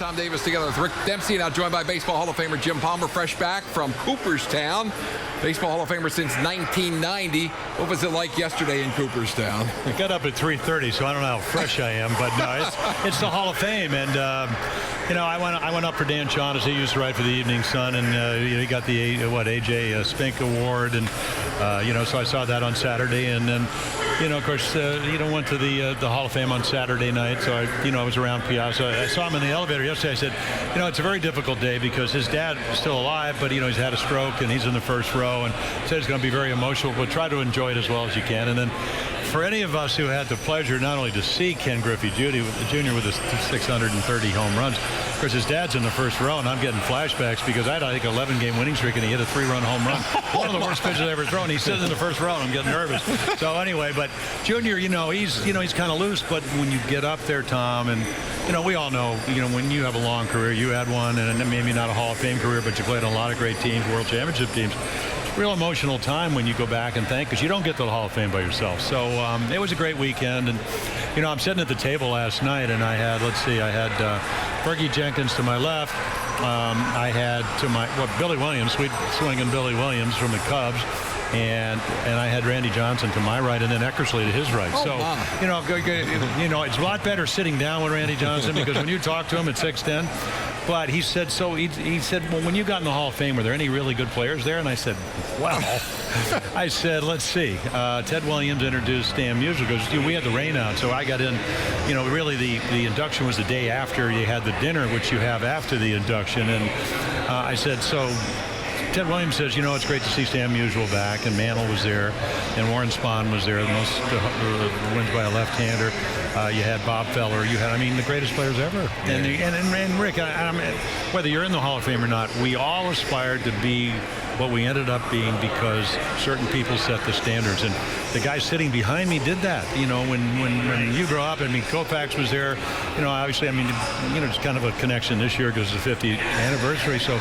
Tom Davis together with Rick Dempsey, now joined by Baseball Hall of Famer Jim Palmer, fresh back from Cooperstown. Baseball Hall of Famer since 1990. What was it like yesterday in Cooperstown? I got up at 3:30, so I don't know how fresh I am, but no, it's the Hall of Fame, and I went up for Dan Shaughnessy. He used to write for the Evening Sun, and he got the AJ Spink Award, and so I saw that on Saturday, and then of course went to the Hall of Fame on Saturday night. So I was around Piazza. I saw him in the elevator yesterday. I said, it's a very difficult day because his dad is still alive, but he's had a stroke and he's in the first row, and said it's going to be very emotional, but try to enjoy it as well as you can. And then for any of us who had the pleasure not only to see Ken Griffey Jr. with his 630 home runs, of course his dad's in the first row, and I'm getting flashbacks because I had, I think, 11-game winning streak, and he hit a 3-run home run. One of the worst pitches I've ever thrown. He's sitting in the first row, and I'm getting nervous. So anyway, but Junior, he's kind of loose, but when you get up there, Tom, and we all know, when you have a long career, you had one, and maybe not a Hall of Fame career, but you played on a lot of great teams, World Championship teams. Real emotional time when you go back and think, because you don't get to the Hall of Fame by yourself. So it was a great weekend, and I'm sitting at the table last night, and I had Fergie Jenkins to my left. I had to my Billy Williams, sweet swinging Billy Williams from the Cubs. And I had Randy Johnson to my right, and then Eckersley to his right. Oh, so, wow. it's a lot better sitting down with Randy Johnson because when you talk to him at 6'10", but he said, well, when you got in the Hall of Fame, were there any really good players there? And I said, well, I said, let's see. Ted Williams introduced Stan Musial because we had the rain out, so I got in. Really the induction was the day after you had the dinner, which you have after the induction, and I said, so. Ted Williams says, it's great to see Stan Musial back, and Mantle was there, and Warren Spahn was there, the most wins by a left-hander. You had Bob Feller. You had, the greatest players ever. Yeah. And Rick, whether you're in the Hall of Fame or not, we all aspired to be what we ended up being because certain people set the standards, and the guy sitting behind me did that. When you grow up, Koufax was there. Obviously, it's kind of a connection this year because it's the 50th anniversary. So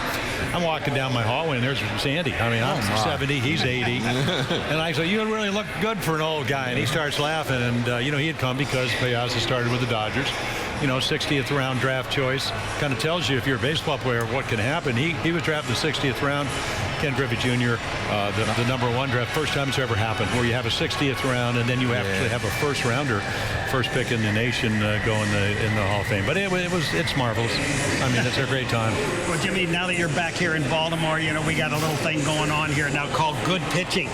I'm walking down my hallway, and there's Sandy. I'm 70, he's 80, and I said, "You really look good for an old guy." And he starts laughing, and he had come because Piazza started with the Dodgers. 60th round draft choice. Kind of tells you if you're a baseball player what can happen. He was drafted the 60th round. Ken Griffey Jr., the #1 draft, first time it's ever happened, where you have a 60th round and then you actually have a first rounder, first pick in the nation, go in the Hall of Fame. But it's marvelous. It's a great time. Well, Jimmy, now that you're back here in Baltimore, we got a little thing going on here now called good pitching.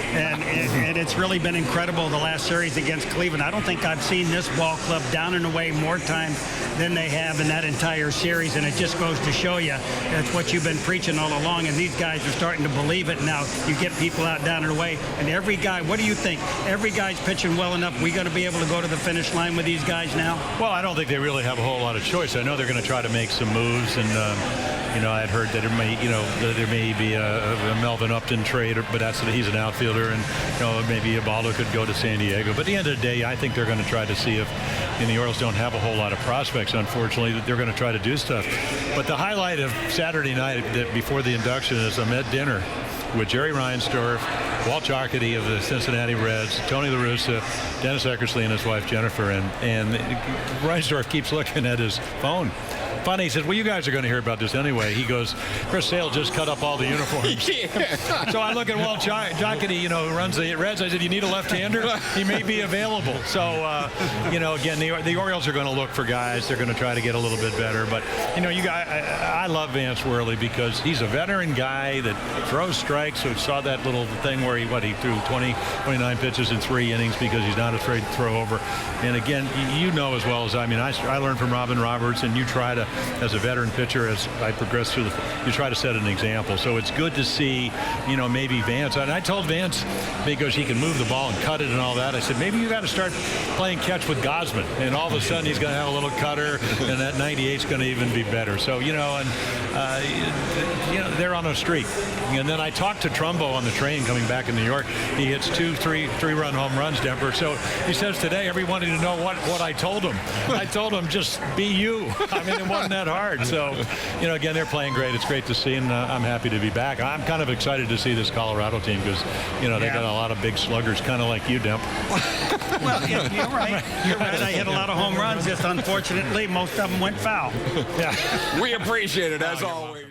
And it's really been incredible the last series against Cleveland. I don't think I've seen this ball club down and away more times than they have in that entire series, and it just goes to show you that's what you've been preaching all along, and these guys are starting to believe it now. You get people out down and away, and every guy, what do you think? Every guy's pitching well enough. We going to be able to go to the finish line with these guys now? Well, I don't think they really have a whole lot of choice. I know they're going to try to make some moves, and I had heard that there may be a Melvin Upton trade, but he's an outfielder, and maybe Ubaldo could go to San Diego. But at the end of the day, I think they're going to try to see if the Orioles don't have a whole lot of prospects, unfortunately, that they're going to try to do stuff. But the highlight of Saturday night before the induction is I'm at dinner with Jerry Reinsdorf, Walt Jocketty of the Cincinnati Reds, Tony La Russa, Dennis Eckersley, and his wife Jennifer, and Reinsdorf keeps looking at his phone. Funny, he says, well, you guys are going to hear about this anyway. He goes, Chris Sale just cut up all the uniforms. So I look at Walt Jocketty, who runs the Reds. I said, you need a left-hander? He may be available. So, again, the Orioles are going to look for guys. They're going to try to get a little bit better. But, I love Vance Worley because he's a veteran guy that throws strikes. So saw that little thing where he threw 29 pitches in 3 innings because he's not afraid to throw over. And, again, as well as I learned from Robin Roberts, and you try to, as a veteran pitcher, as I progress through you try to set an example. So it's good to see, maybe Vance. And I told Vance, because he can move the ball and cut it and all that, I said, maybe you got to start playing catch with Gosman. And all of a sudden he's going to have a little cutter, and that 98's going to even be better. So, they're on a streak. And then I talked to Trumbo on the train coming back in New York. He hits 2 3-run home runs, Denver. So he says today, everyone wanted to know what I told him. I told him, just be you. wasn't that hard. So, again, they're playing great. It's great to see, and I'm happy to be back. I'm kind of excited to see this Colorado team because, they got a lot of big sluggers, kind of like you, Demp. Well, you're right. You're right. I hit a lot of home runs. Just unfortunately, most of them went foul. We appreciate it, as always.